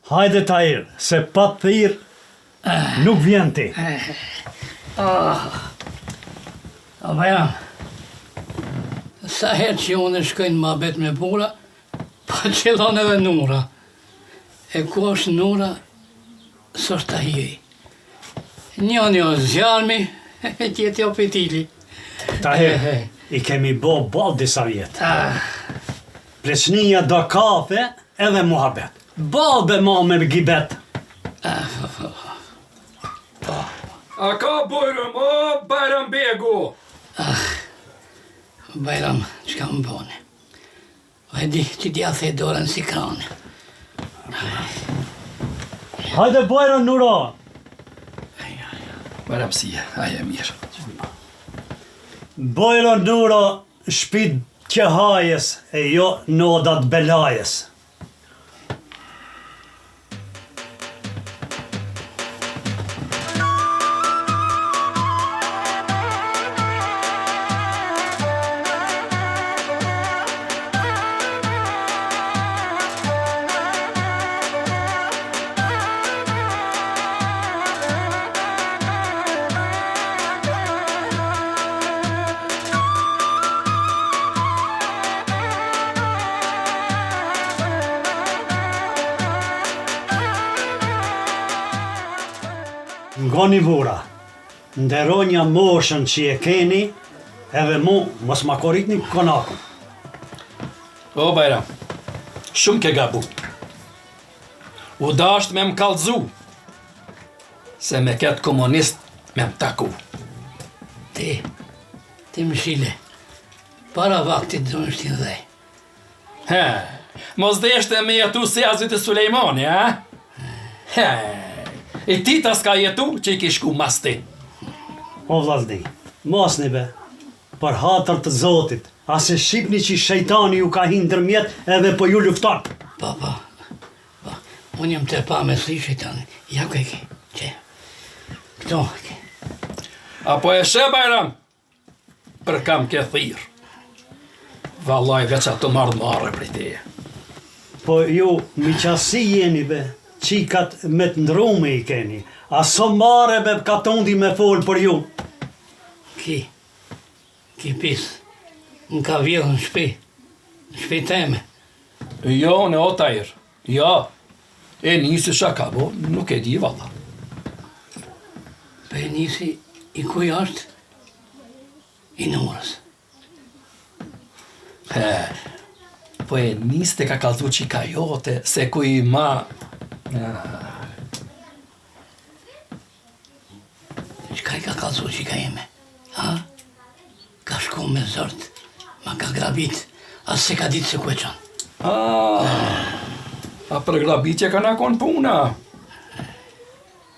Hajde Tahir, se pa thirr nuk vjen ti. Bajram, sa herë që unë shkojnë ma bet me bura, pa qëllon edhe Nura. E ku është Nura, s'është Tahiri. Njoni o zjarmi, tjeti o petili. Tahir, i kemi ball disa vjetë. Pleçnia do kafe edhe muhabet. Ball be ma me gibet. A ka Bajram, o Bajram Begu? Bajram, çka më bone? E di që t'ja the dorën si krane. Hajde Bajram Nura. Bajram si, aje mirë. Bajram Nura shpit qehajes e jo nodat belajes. Ngoni vura, nderonja moshën që e keni, edhe mu mos ma korritni konakun. O Bajram, shumë ke gabu. U dasht me m'kallzu, se me ketë komunist me m'taku. Ti më shile, para vaktit do në shtin dhej. He, mos deshte me jetu si Azit e Sulejmani, ha? He, e ti ta s'ka jetu që i kishku mas ti. O vllazni, mosni be, për hatër të Zotit, ase shqipni që shejtani ju ka hinë ndërmjet edhe po ju lufton. Pa, unë jam të pa me sli shejtani, ja ku e ke, që, këto e ke. Apo e she Bajram, për kam ke thirë. Vallaj veç ato marrë për teje. Po ju mi qasi jeni be, qikat me të ndrume i keni, aso mare be katondi me fol për ju. Ki pis, në ka vjedhë në shpi teme. Jo, në o Tahir, ja, e nisi shaka, bo, nuk e di valla. Pe nisi i kuj është? I Nurës. He, po e nisi të ka kalzu qika jote, se kuj ma... Qka i ka kalzu qika jeme? Ha? Ka shku me zërt, ma ka grabit, as se ka ditë se ku e qanë. A për grabitje ka na konë puna.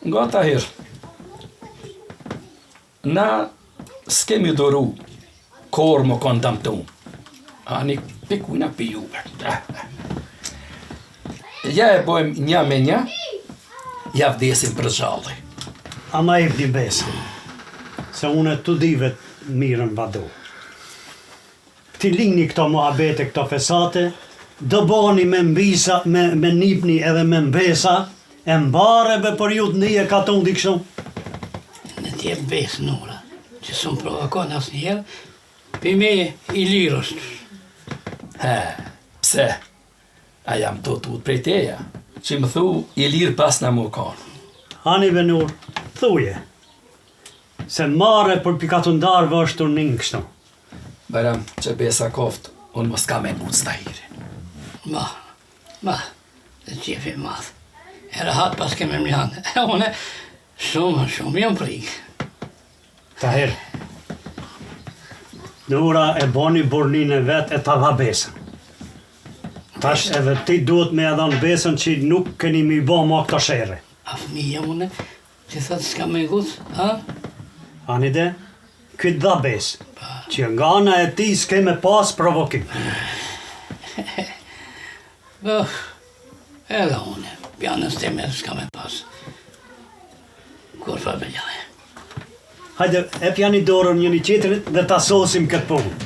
Nga Tahir, na s'kemi doru korë më konë damtu. Ani pikujna pi juve. Ja e bojmë një me një, ja vdesim për zhalli. Ama i vdi besin, se une të divet mirën vadu. Ti lini këto muhabete, këto fesate, do boni me mbisa, me nipni edhe me mbesa, e mbareve për ju të nije ka të ndi kështu. Në tje besë Nura, që së më provokon asë njerë, për me i lirës. He, pse? A jam të tut prej teja, që më thu i lirë pas në më konë. Hani Benur, thuje, se mare për pikatë ndarëve është të njën kështu. Bajram, që besa koftë, unë mos ka me mund Tahirin. Ma, dhe qefi madhë. E rahat pas keme mjanë, e une shumë jam prikë. Tahir, Nura e boni burnin e vetë e ta dha besën. Tash edhe ti duhet me edhan besën që nuk keni mi bo ma këto shere. A fëmija une, që thëtë s'ka me gusë, ha? Anide, këtë dha besë, që nga ana e ti s'ke me pas provokim. Edhe une, pjanës teme s'ka me pas. Kur fa beljaj. Hajde, e pjani dorën njëni qetërit dhe ta sosim këtë punë.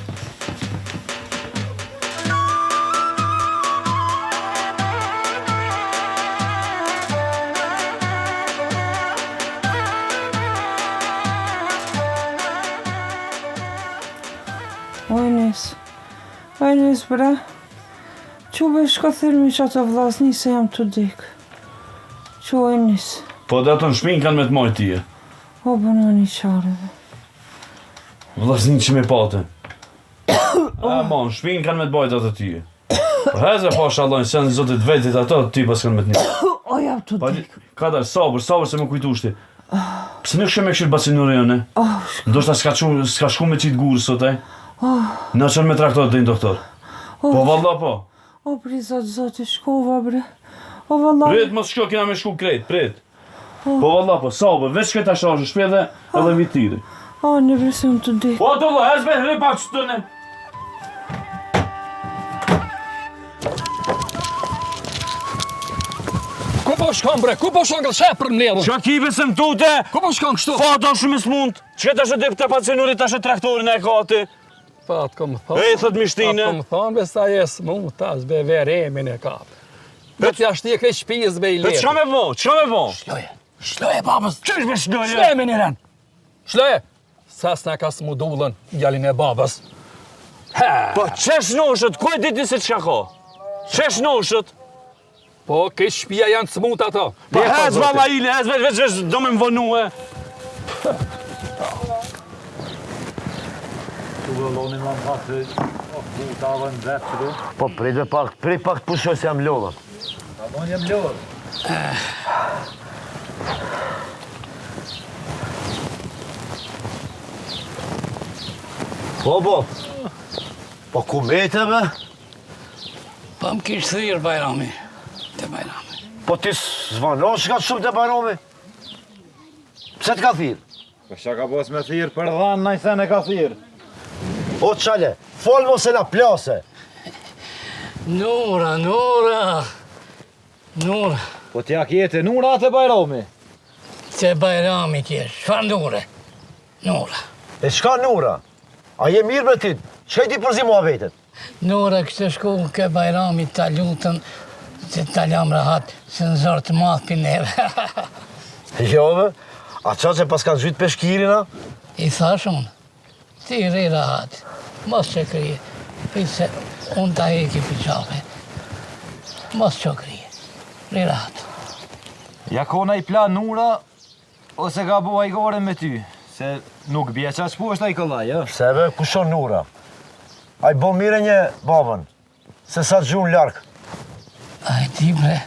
nis, bre. Quve shko thirmi që ato vllazni se jam të dik. Quve nis. Po dhe ato në shpinë kanë me të mojë tije. O, bëna një qareve. Vllaznin që me pate. A, mon, shpinë kanë me të bajt ato tije. Po heze po shallojnë, se në zotit vetit ato, ty pas kanë me të një. O, jam të dik. Kadar, sabër se më kujtushti. Pse nuk shë me këshirë bacinurë jone? Ndoshta s'ka shku me qitë gurë sot, Në qënë me traktor dhe një doktor. Po valla po. O, pri zoti, shkova, bre. O, valla. Prit, mos shko, kina me shku krejt, prit. Po valla po, sabër, veç këta shashë, shpje edhe vitiri. O, në vresim të dik. Po, të valla, hezbe, hre pak që të ne. Ku po shkon bre? Ku po shkon këtë shepër më ledhën? Qa kive se më tute? Ku po shkon kështu? Po, ta shumë smund. Që të shë dip të pacinurit, ta shë traktorin e kati. Po, atë kom thonë. E, thët mishtine. Atë kom thonë, besa jes mund, ta zbe veremin e kapë. Dhe t'ja shti e krej shpijës be i Pe, ledhën. qka me bo? Qka me bo? Shloje, babës. Qysh me shloje? Shloje, miniren. Shloje. Sa s'na ka smudullën gjallin e babës. Po, qesh noshët, ku e diti se qka ka? Qesh noshët? Po, kej shpija janë të smut ato. Po, hez valla ile, hez veç do me më vënu e. Po, prej pak të pushoj se jam lodhën. Po ku mete, be? Pa më kishë thirë Bajrami, të Bajrami. Po ti zvanon që ka shumë të Bajrami? Pse t'ka thirë? Po shka ka pos me thirë për dhanë, na i sen e ka thirë. O qale, folë mos e na plase. Nura. Po t'ja kjete nura atë Bajrami. Të Bajrami kjesh, çfarë Nure? Nura. E shka Nura? A je mirë me ti? Që i ti përzi mua vetet? Nura kështë shku ke Bajrami ta lutën, se ta lam rahat, se në zorë të madhë për neve. Jo, be? A qa që pas kanë zhytë peshkirina? I thash unë, ti ri rahat, mos që krije, i se unë ta heki për qape. Mos që krije, ri rahat. Ja kona i plan nura, ose ka bua i gore me ty. Se nuk bje qa që pu është a i këllaj, ja? Sebe, ku shon Nura? A i bo mire një babën, se sa të gjunë larkë. A i ti bre,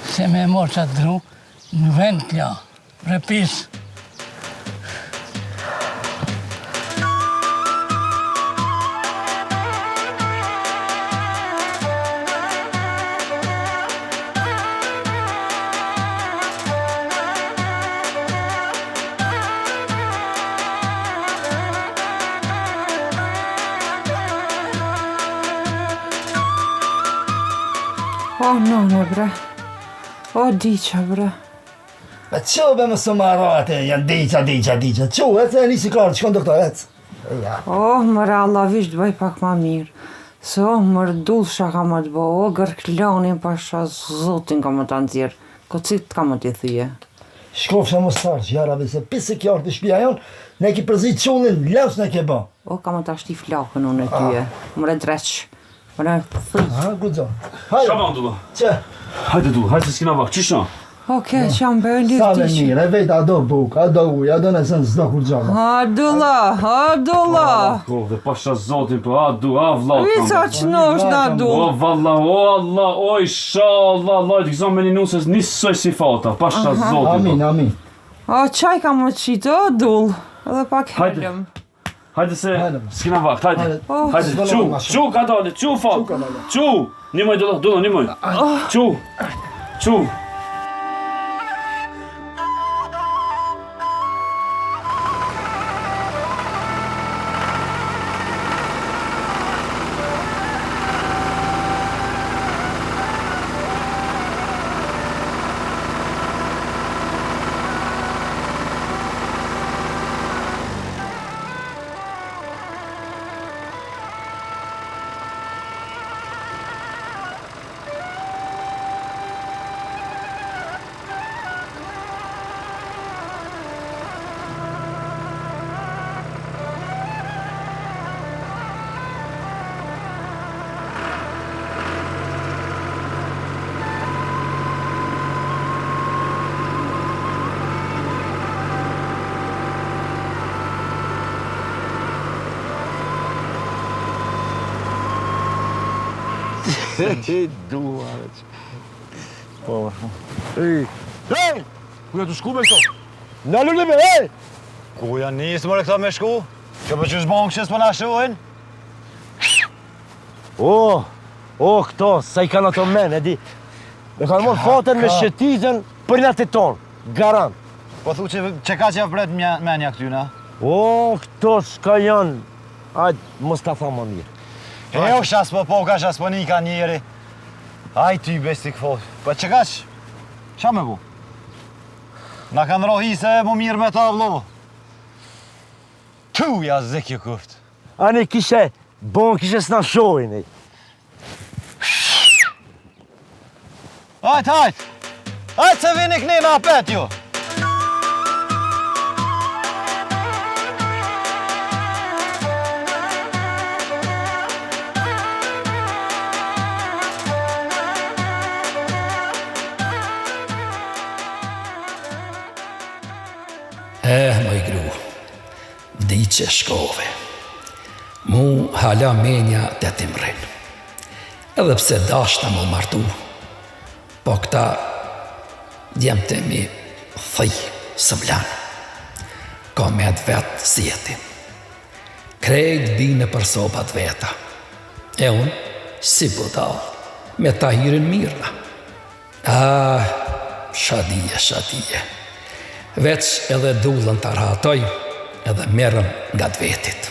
se me mor qatë dru, në vend t'la, repis. O, none, bre. O, diqa, bre. Ma qo be më së marate, janë diqa. Qo, e nisi klarë, qëkon doktor, O, mëre Allah visht bëj pak ma mirë. Se o, mërë dullësha ka më të bo, o, gërklanin pasha zotin ka më të nëzirë. Kocit ka më të thyje. Shkofësha më starë që jarave se pise kjarë të shpia jonë, ne ki përzi qullin, laus ne ke ba. O, ka më të ashti flakën unë e tyje. Mëre dreq. Mëre thëj. Ha, gudzo. Qa ban du? Që? Hajde du, hajde s'kina vak, qisha? Oke, që jam bërë një Sa me diqë. mirë, e vetë ado buk, ado uj, ado në sënë s'do kur gjama. Adulla. Ko, dhe pasha zotin, po a du, a vlat. Vica që nosh në O adull. valla, o Allah, o inshallah, Allah, të gëzon me një nusës nisoj si fata, pasha zotin. Amin. O, qaj ka më qitë, o, adull. Edhe pak Hajde. helëm. Hajde se s'kina vakt, hajde. Oh, Hajde, qu ka dali, qu fat. Qu, një moj dolo, një moj. Qu. Ti dua. Po. Ej! Ku ja të shku me këto? Në lullë me, ej! Ku janë njësë mërë këta me shku? Që për që shbonë këshës për në shohin? Këto, sa i kanë ato men, e di. Me kanë morë fatën me shëtitën për në të tonë, garant. Po thu që ka që vret menja këtyna? Këto s'ka janë. Ajde, mos ta tha më mirë. Jo, shas po poka, shas po nika njeri. Ajde ty besti këfot. Po që ka që? Qa me bu? Na kanë rohi se mu mirë me ta vlo. Tu ja zekje kuft. Ani kishe, kishe s'na shojnë. Ajde se vini këni në apet ju. Moj gru, vdiqe shkove. Mu hala menja të timrin. Edhe pse dashta mu martu, po këta djemte mi thëj së vlan. Ka me atë vetë si jetin. Krejt bine për sopat veta. E unë, si budal, me ta hirin mirna. Shadije. Vec edhe dullën të rahatoj, edhe merëm nga të vetit.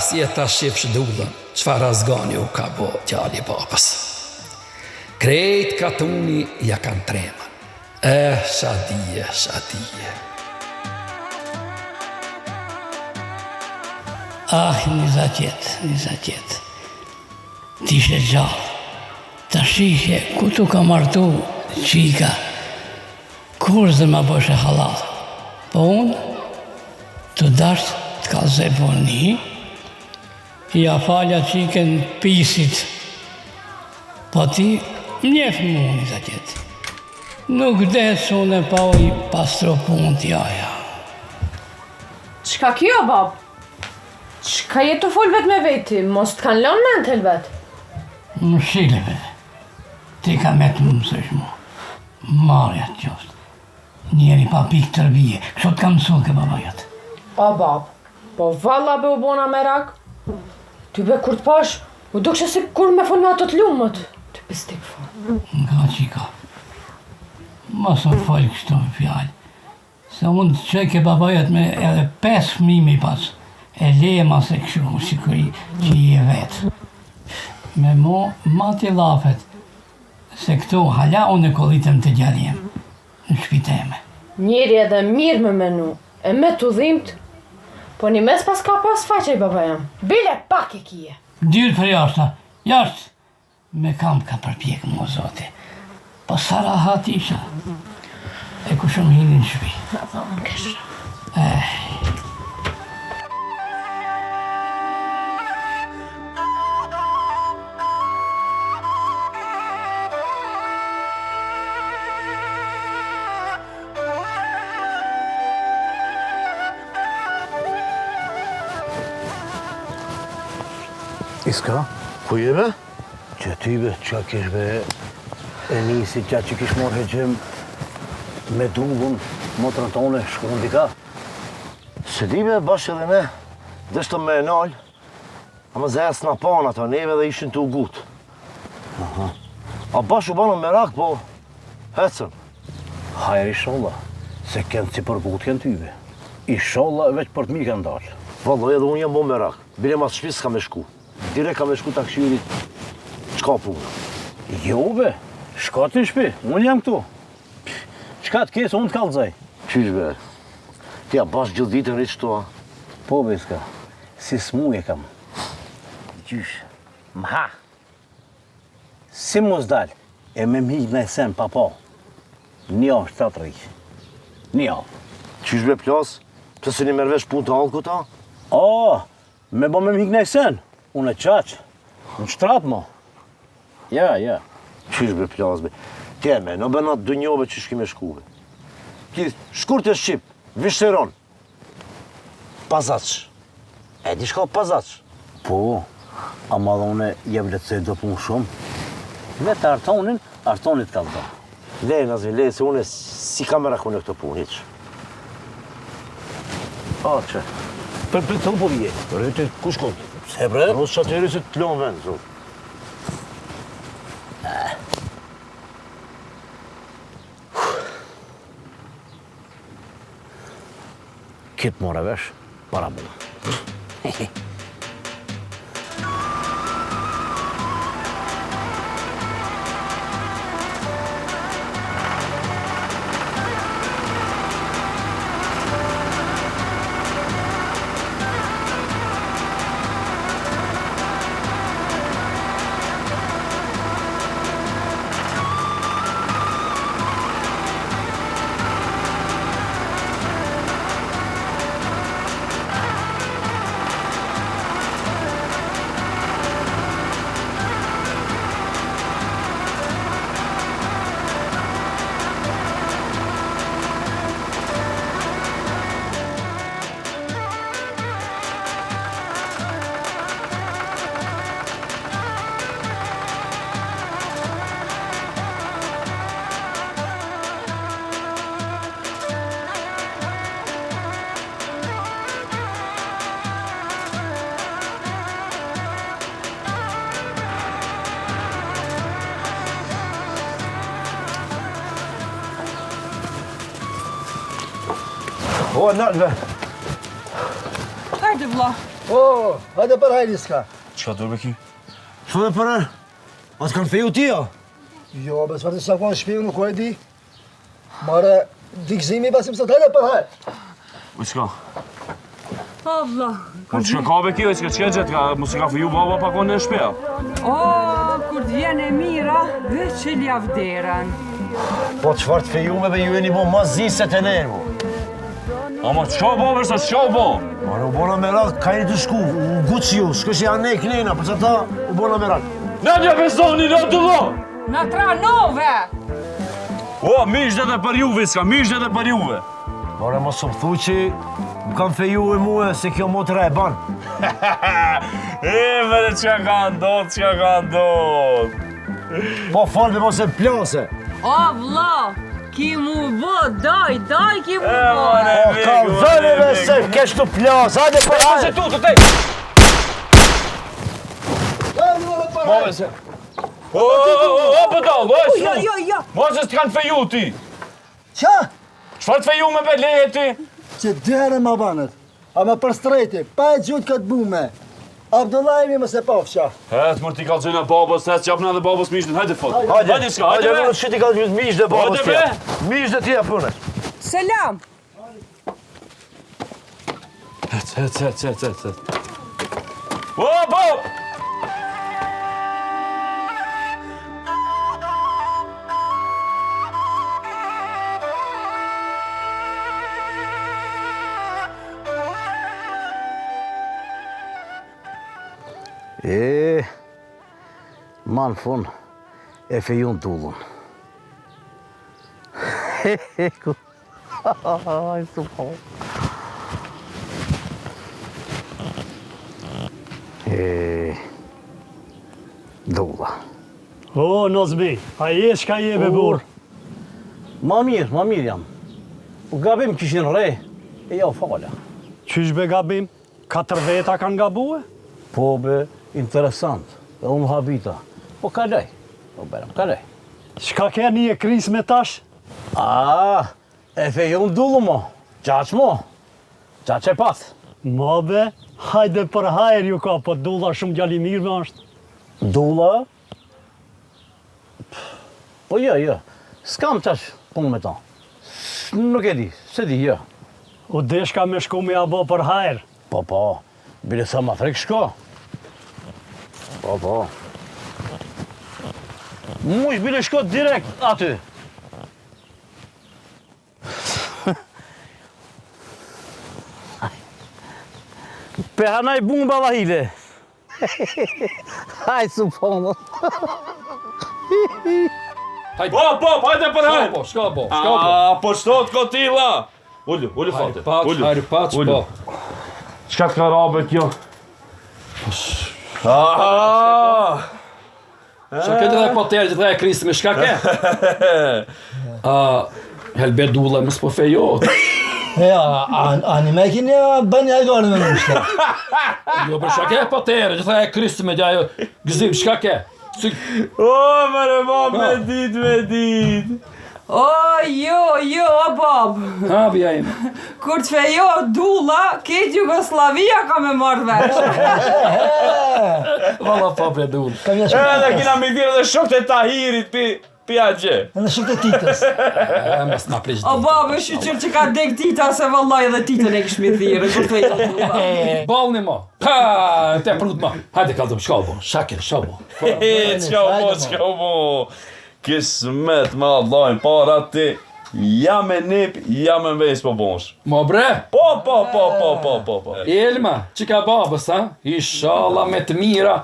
Si e ta shifsh dullën, qfar azgani u ka bo tjali babës. Krejt katuni ja kanë tremën. Shadije. Një zatjet. Tishe gjallë. Ta shihje, ku tu ka martu qika, kur zë ma bëshe halat. Po unë, të dasht të ka zeboni, ja falja qiken pisit. Po ti, njef mu një zatjet. Nuk detë që unë e pa i pastro pun t'jaja. Qka kjo, bab? Qka jetu full vet me veti? Mos t'kan lën mentel vet? Më shile vete. Ti ka me të më mësësh mu. Marja të qoftë. Njeri pa pikë tërbije. Kështë të kam mësu ke babajat. O, bab, po valla be u bona merak. Ty be kur t'pash, u dukshë si kur me full me ato t'lumët. Ty pistik full. Nga qika. Mos më falj kështu me fjallë. Se unë të qoj ke babajat me edhe 5 fëmimi pas. E leje ma se këshu, si kër që i e vetë. Me mo, ma t'i lafet. Se këtu hala unë e kollitem të gjarjem. Në shpiteme. Njeri edhe mirë me menu, e me të dhimt, po një mes pas ka pas faqe i baba jam. Bile pak e kije. Dyrë për jashtë, me kam ka përpjek mu zoti. Po sa rahat isha, e ku shumë hini në shpi. A tha unë keshë. Iska? Ku jeme? Që tybe, që kishbe e nisi që kish morë heqim me dungun, motrën tonë, shkruan dika. Se dibe, bashkë edhe me, dështëm me e nalë, a më zes në panë ato, neve dhe ishin të ugut. A bashkë u banë me rak, po, hecën. Hajër isholla, se kënë si për gut kënë tybe. Isholla veç për të mi kënë dalë. Valla, edhe unë jam bo me rak, bile mas shpis s'ka me shku. Dire ka me shku të akshyrit, qka punë? Jo be, shka të shpi, unë jam këtu. Qka të kesë, unë të kalëzaj. Qysh be, ti a bashkë gjithë ditën rritë qëto, a? Po be, s'ka, si smuje kam. Qysh, m'ha. Si mos dal, e me m'hik në esen, papa. Njo, shtatë rikë. Njo. Qysh be plas, pëse se një mervesh punë të alë këta? Me bo me m'hik në esen. Unë e qaqë, në shtratë mo. Ja. Qysh be plas be, tjeme, në benat dë njove që shkime shkuve. Ti, shkur të Shqip, Vishteron. Pazac. E di shka pazac? Po, Ama dhe une jem letësej do punë shumë. Vetë Artonit ka vdo. Le, Nazmi, le, se une si kam me rakune këtë punë, hiq. Që? Për të po vje. Rëti, ku shkon? Se bre? Rosë qateri se të lonë vend, zot. Kitë mora vesh, para mu. O, nalve. Hajde, vlla. O, hajde për hajri s'ka. Qa dërbe ki? Që dhe përën? A s'kanë feju tia? Jo, bez vërti sa konë shpiju nuk o e di. Mare, dikzimi basim sot, hajde për hajri. U qka? O, vlla. Kur që ka be kjo, që qenë gjithë, mos i ka fëju baba pa konë në shpeja. O, kur t'vjen e mira, dhe që ljavderen. Po qëfar të fejume dhe ju e një bo ma zise të ne, mo. Ama qka bo, vërsa, qka bo? Mare, u bona me rak, ka një të shku, u gutë ju, s'kësh janë ne i knena, përsa ta u bona me rak. Në një besoni, në të lo! Në tranove! O, mishde dhe për juve, s'ka mishde dhe për juve. Mare, mos më thuj që më kam feju e muë se kjo motra e banë. Vere, qka ka ndodh, qka ka ndodh. Po falë mos e plase. O, vlla, ki mu bo, daj, ki mu bo. O, ka vëllëve se kesh të plasë, hajde për hajde. Se tu, të tej! Move se... O, pëtall, o, e su! Jo. Mose s'të kanë feju ti! Qa? Qfar të feju me be leje ti? Që dy herë ma banët. A me për strejti, pa e gjutë këtë bume. Abdullajmi më se pafqa. Het, mërë ti ka gjëna babës, het që apna dhe babës mishën, hajde fot. Hajde shka, hajde be! Hajde, që ti ka gjytë mish dhe babës Hajde tja. be! Mish dhe tja përne. Selam! Het. O, bab! Ma në fun, e fejun tullun. Heheku. Aj, super. Dulla. O, Nazmi, a je shka je be burë? Ma mirë jam. U gabim kishin re, e ja u fala. Qysh be gabim? 4 veta kanë gabue? Po be, interesant. E unë habita. Po kaloj. Po berëm, kaloj. Shka ke një e kris me tash? E fejun dullu mo. Qaq mo. Qaq e pas. Ma be, hajde për hajr ju ka, po dulla shumë gjalli mirë me është. Dulla? Po jo. S'kam qash punë me ta. Nuk e di, se di, jo. O deshka me shku me abo për hajr. Po, bile sa ma frek shko. Po. Mu ish bile shko direkt aty. Pe hanaj bumba la hile. Haj su pono. Pop, hajde për hajde! Shka bo? Po shtot kotila! Ullu fate. Hajde, pac, po. Qka të ka rabe kjo? Shka këtë dhe paterë që dhe e Kristi me shka ke? Helbet dulla më s'po fejot. Ani me kini bëni ajgore me mështë. Jo, për shka ke paterë që dhe e Kristi me gjajo gëzim, shka ke? Mërë ma me dit. Jo, bab. Ha, bja ime. Kur të fejo dulla, këtë Jugoslavia ka me marrë vesh. Valla pa bre dull. Edhe kina me dhirë dhe shokët e Tahirit pi agje. Edhe shokët e Titës. Mas na plesh O bab, e shqyqyr që ka dek Tita se vallaj edhe Titën e kishmi thirë, kur të fejo dulla. Balni ma. Ha, te prut ma. Hajde kaldëm, shkallbo. Shake, shkallbo. Qka bo. Kismet me Allahin para ti. Jam e nip, jam e vejs po bonsh. Ma bre? Po. Elma, që ka babës, ha? Ishala me të mira.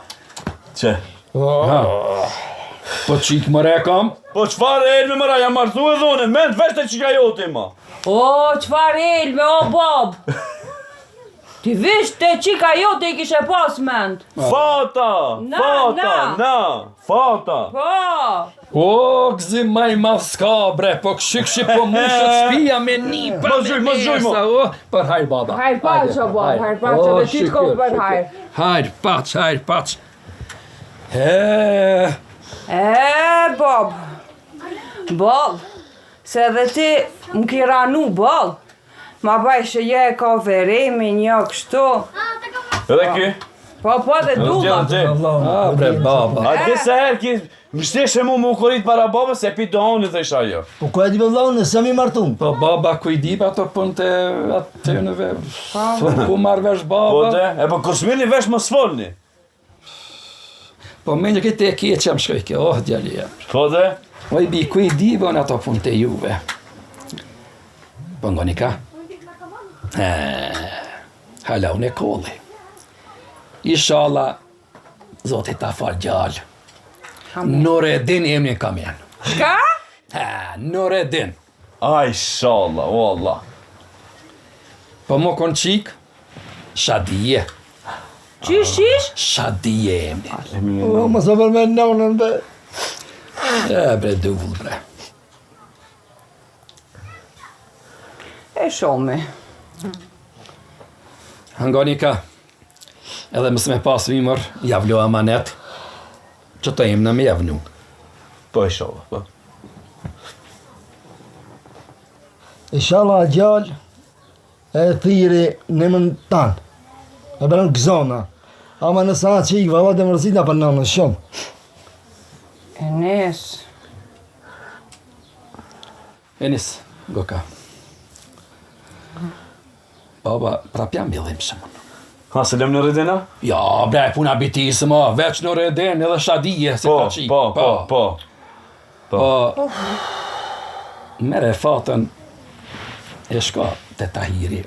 Që? Po qik më rekam? Po qfar Elme mëra, jam martu e dhune, mend vesh të qika joti ma. Qfar Elme, o bab. Ti vish të qika jote I kishe pas mend. Fata. Po. Gzim maj ma s'ka bre, po këshikshi po mushët shpia me një pa Mos zhuj, mo. Për hajr baba. Hajr paç o bab, hajr paç edhe ti t'ko për hajr. Hajr paç. Bab, se dhe ti më ki ranu bab. Ma bajshë je e ka veremi një kështu. Edhe ki? Po dhe dulla. Bre baba. A disa herë ki mështeshe mu më ukorit para babës se pi dohoni dhe isha jo. Po ku e di vëllohën e se mi martum? Po baba ku I di pa ato pun të atë në vesh. Ku marrë vesh Po baba? dhe, po kur s'mirni vesh më s'folni. Po me një këtë e kje që më shkoj kjo, djali jem. Po dhe? Oj bi, ku I di vën ato pun të juve? Po ngoni ka? Hala unë e kolli. Ishala, Zotit ta fal gjallë. Nureddin emrin kam janë. Shka? Nureddin. Aj, shala, o Allah. Po mo kon qik, Shadije. Qish? Shadije emrin. O, më së për me nonën be. Bre duvull bre. E shomi. Ngoni ka, edhe mësë me pas vimër, javlo amanet, që të emna me javnu. Po e shala, po. Ishala gjallë e thiri në mën tanë. E bërën gëzona. Ama nësa që I vëllat e mërzina për nënë shumë. Enis, goka. Baba, prapjam billim shumë. Ha, se lem në redena? Ja, bre, puna bitisë ma, veç në reden edhe Shadije se ka qik. Po. Mere fatën e shka të Tahiri.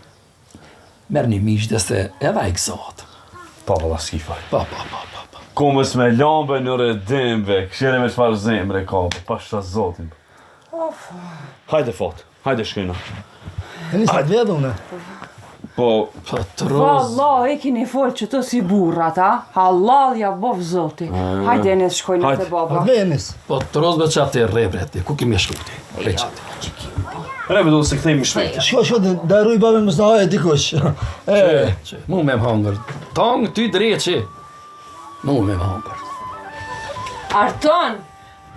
Merë një mishde se edhe I gëzot. Pa, valla s'kifaj. Pa. Komës me lambe në redembe, këshire me qfar zemre ka, pa shta zotin. Hajde fat, hajde shkojna. E një së të vedhu në. Po, Vallah, e kini folë që të si burrat, ha? Halal ja bov zoti. Hajde e nësë shkojnë të baba. Hajde Enis. Po të rozbe që atë e rebreti, ku kemi shkuti? Reqati. rebe do se këthejmë shpejt. Shko, daruj babën më së haje dikush. Që, mu me më hangër. Tangë ty dreqi. Mu me më hangër. Arton,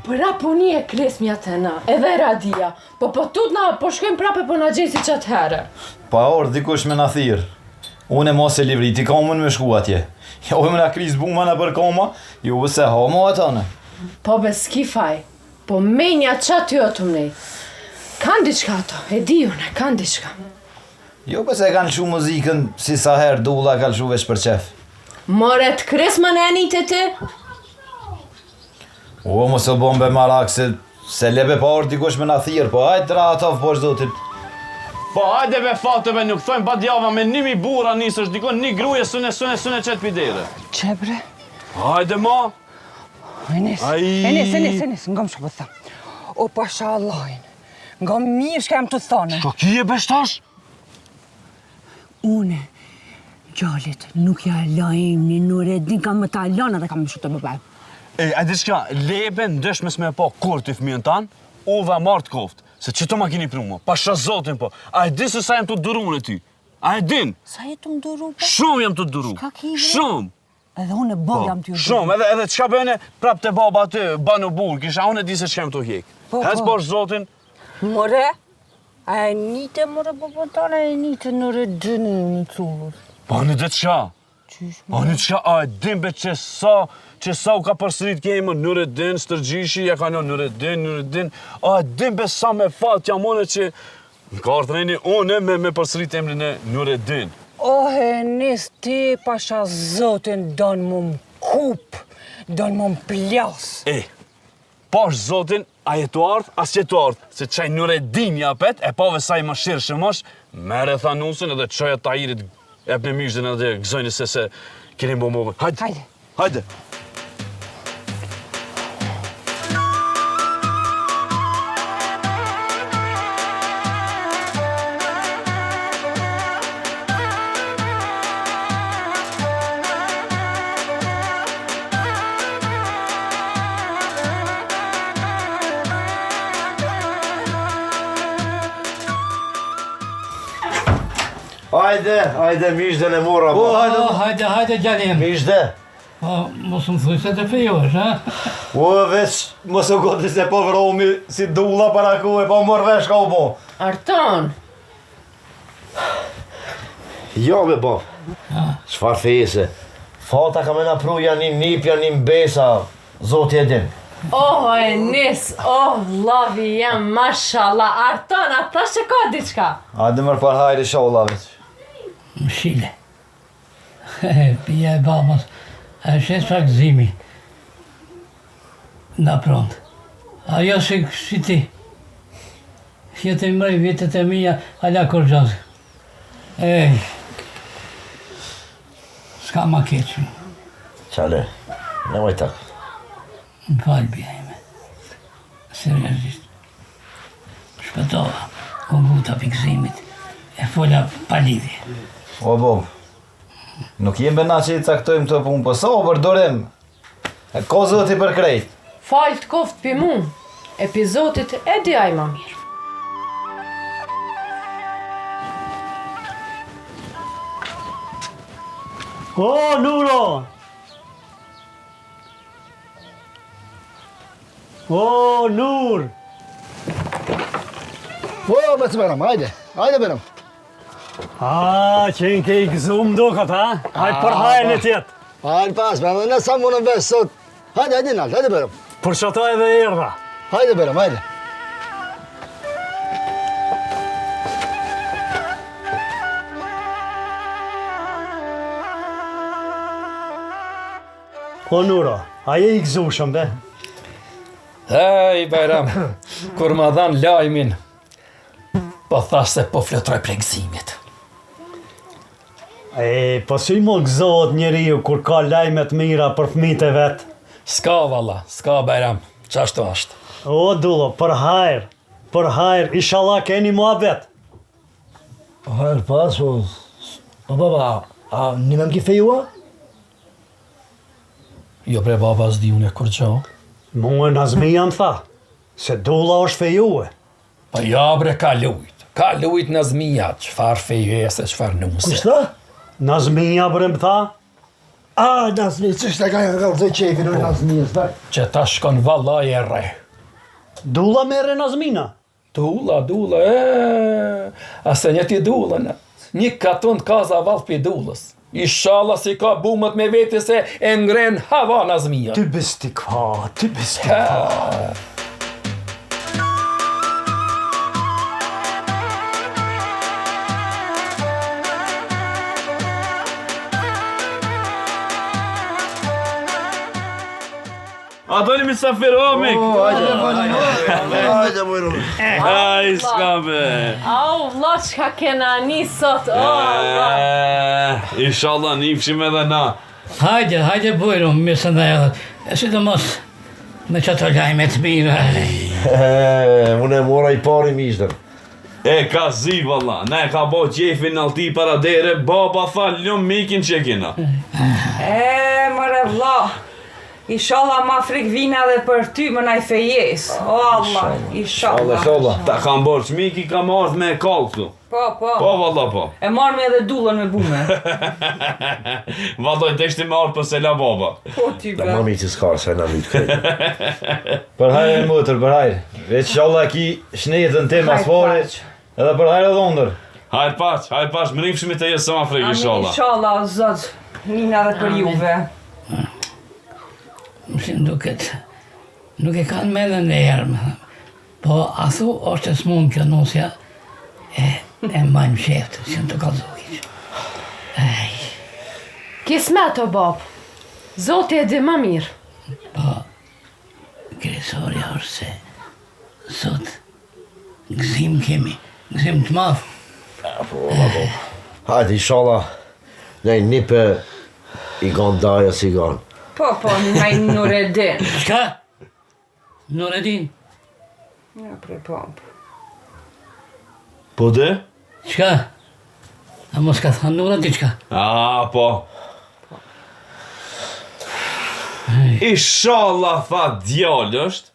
përa puni e kresmja të na, edhe radia, po tut na, po shkojmë prape po na gjesi qatë herë. Pa orë dikush me na thirë. Unë e mos e livri, ti ka unë me shku atje. Ja ujë me na kris buma në për koma, ju vëse homo atane. Po be skifaj, po menja qatë jo të mnej. Kanë diçka ato, e di une, kanë diçka. Jo pëse kanë shu muzikën, si sa herë dulla kanë shu veç për qef. More të kresmën e anit e ti? O, mos o bombe marak, se lebe pa orë dikush me na thirë, po hajtë ra atov poshtë zotin. Po, hajde be fatëve, nuk thojmë ba djava me 1000 bura nisësh, dikon një gruje sune qëtë pidere. Që bre? Hajde ma! Enis, nga më shkëpë thëmë. O pasha Allahin, nga mirë shka jam të thone. Ka kje beshtash? Une Gjallit, nuk ja lajm një Nureddin kam më ta lana dhe kam më shutë më bëj. A di çka, lebe ndesh mes me po kur ti fëmijën tan, u dha mart koft. Se çto ma keni pru mo, pasha zotin po. A e di se sa jam të durun e ty? A e din? Sa je të më duru po? Shumë jam të duru. Shka ki bre? Shumë. Edhe unë e bab jam t'ju duru. Shumë, edhe çka bëne prap te baba aty, banu burg, kisha unë e di se ç'kam të hjek. Hes bosh zotin. More, a e nite more popotane, e nite Nureddin në cullur. Po në dhe çka? Po në çka, a e din be që sa u ka përsërit kemi Nureddin, Stërgjishi, ja ka në Nureddin, a e din be sa me fat jam unë që në ka ardhreni unë me përsërit emrin e Nureddin. E nis ti pasha zotin don mu m'kup, don mu m'plas. Pash zotin, a jetu ardh, as jetu ardh, se qaj Nureddin japet, e pave sa i më shirë shëmosh, mere thanusin edhe qaj e tajirit, ep në mishdin edhe gëzojni se keni bo më. Hajde. Hajde, mishdën e mora. Hajde, gjallim. Mishde. Mos më thuj se të fejosh, ha? Veç, mos u goti se po vromi si dulla para ku e po mor vesh ka u bo. Arton! Jo me bo. Çfar fejse. Fata ka me na pru janë nip, janë besa. Zoti e din. E nis, vlavi jam, mashallah. Arton, ata që ka diçka. Hajde mërë par hajri shollavit. Mshile. Pija e babas. A shes pak zimi. Na pront. Ajo si ti. Si të mrej vitet e mija, ala kur gjazë. S'ka ma keqë. Qale, nemoj tak. Në falë bja ime. Seriosisht. Shpëtova. U buta pikëzimit. E fola pa lidhje. O bob, nuk jemi na që i caktojmë të punë, po sa o përdorim. E ko zoti për krejt. Falë të koft pi mu. Epizotit e di aj ma mirë. Nuro! Nur! Me të berëm, hajde berëm. Qenë ke i gëzum dukat, ha? Hajtë për hajnë e tjetë. Hajnë pas, berëm, në sa më në besë sot. Hajde nalë, hajde berëm. Për qëta edhe erdha. Hajde berëm, hajde. Nuro, aje i gëzushëm, be? Hej, Bajram, kur ma dhanë lajmin, po thash se po fletroj prej gëzimit. Po si mo gëzohet njeriu kur ka lajmet mira për fëmijët e vet? S'ka valla, s'ka Bajram, qashtu ashtë. Dullo, për hajr, inshallah keni muhabet. Hajr pas, baba, a një me më ki fejua? Jo bre baba s'di unë e kur gjo. Mua Nazmija më tha, se dulla është fejue. Pa ja bre ka lujt Nazmija, qfar fejese, qfar nuse. Kushta? Nazmija bre më tha? Nazmija, qështë e ka një nga të qefin në Nazmija, që ta shkon vallaj e re. Dulla mere Nazmina? Dulla, ase një ti dullën, një katon t'kaza vallë për dullës. Inshallah si ka bumët me veti se e ngren hava Nazmija. Ty bistikva. A doni misafir, mik? Hajde, bujru. Aj, s'ka be. Vla, qka kena një sot, vla. Inshallah, nifshim edhe na. Hajde bujru, misë në edhe. Si të mos me që të lajme të mira. Unë e mora i pari mishdër. E ka zi valla, ne ka bo qefin në alti para dere, baba tha lëm mikin që kina. Mëre vlla, inshallah ma frik vina dhe për ty më naj fejes. O Allah, inshallah. Ta kam borç miki, kam ardh me kall këtu. Po. Po valla po. E marrë me edhe dullën me bume. Valloj deshti me ardh për se la baba. Po ty Da be. mami që s'ka se na mytë krejtë. Për hajrë motër, për hajrë. Veç inshallah ki shnetën te mas pare, edhe për hajrë edhe ndër. Hajt paç, më rifshmi të jesë së ma frikë, inshallah. Inshallah, zot. Nina dhe për juve. Më duket, nuk e kanë mendën e herë, po a thu është e smunë kjo nosja, e mbajmë sheftë, që në të kalzojnë. Kismet o bab, Zoti e di më mirë. Po, kresorja është se sot gëzim kemi, gëzim të madh. Hajde, inshallah, nej nipe i ganë daja si ganë. Po, naj Nureddin. Çka? Nureddin? Ja, prej pomp. Po dhe? Çka? A mos ka thënë Nura diçka? Po. Inshallah tha djallë është,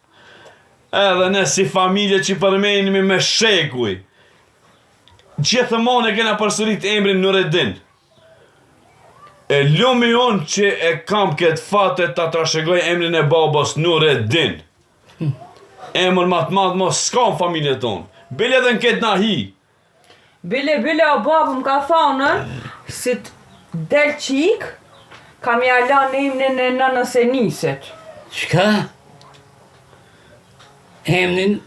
edhe ne si familje që përmenimi me shekuj. Gjithëmon e kena përsërit emrin Nureddin. E lumi unë që e kam këtë fatet ta trashëgoj emrin e babas Nureddin. Emër ma të madhë mos s'ka në familje tonë. Bile edhe në këtë nahi. Bile, o babë më ka thonë, si të del qik, kam ja lanë emnin e nënës e niset. Çka? Emnin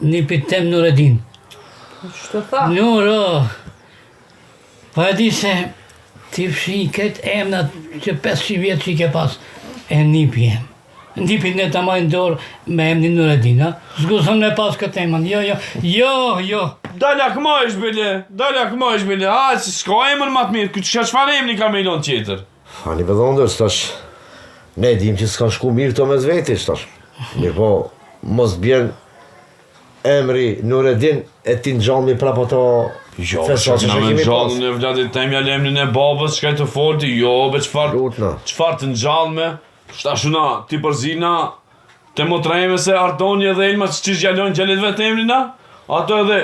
një pitem Nureddin. Ç'të tha? Nuro, pa e di se ti fshi këtë emnat që 500 vjetë që i ke pas e nipi em. Nipin ne ta majnë dorë me emnin Nureddin, ha? S'guzon me pas këtë emën, jo. Dalak ma ish bile, s'ka emër ma të mirë, këtë çfarë emni ka me ilon tjetër. Hani vëllondër, stash, ne dim që s'ka shku mirë to me zveti, stash. Mirë po, mos bjen emri Nureddin e ti në gjallë mi prap ato fesat që kemi pas. Gjallën e vladit temja lemnin e babës, shkaj të forti, be qfar të në gjallë me, shtashuna, ti përzina, te motrajme se Ardonje dhe Elma që gjallon gjallit vetë emrina, ato edhe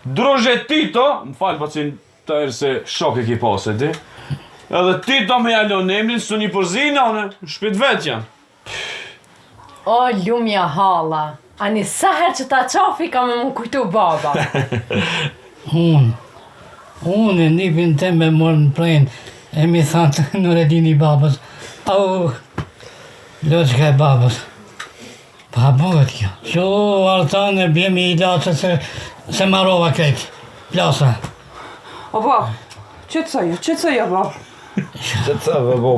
drozhet Tito, më falë pa që të erë se shok e ki pasë, di, edhe Tito me jallon emrin, së një përzina, shpit vetë janë. O, lumja hala, ani sa herë që ta qafi ka me më kujtu baba. Unë e nipin te me morë në prejnë, e mi thanë të Nureddin i babës. Au, loqka e babës. Pa bëhet kjo. Qo, altan e bjemi i latë se marova krejt. Plasa. O bab, qëtësoja bab.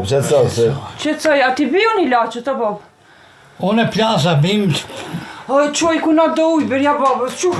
Qëtësoja, a ti bion i laqët, o bab? Unë e plasa, bim... Oj, qoj, ku na do uj, berja babës, qu.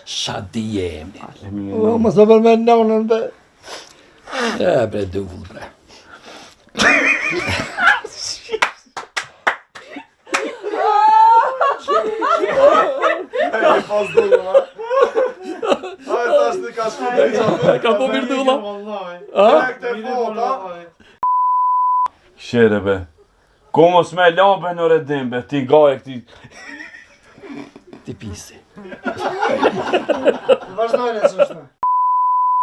Sa di jemi. Më së për me nënën, be. Bre, dull, bre. Ka po mirë dulla? Shere be, ku mos me lambe në redim be, ti gaj këti... Ti pisi. Vazhdojnë e sëshme.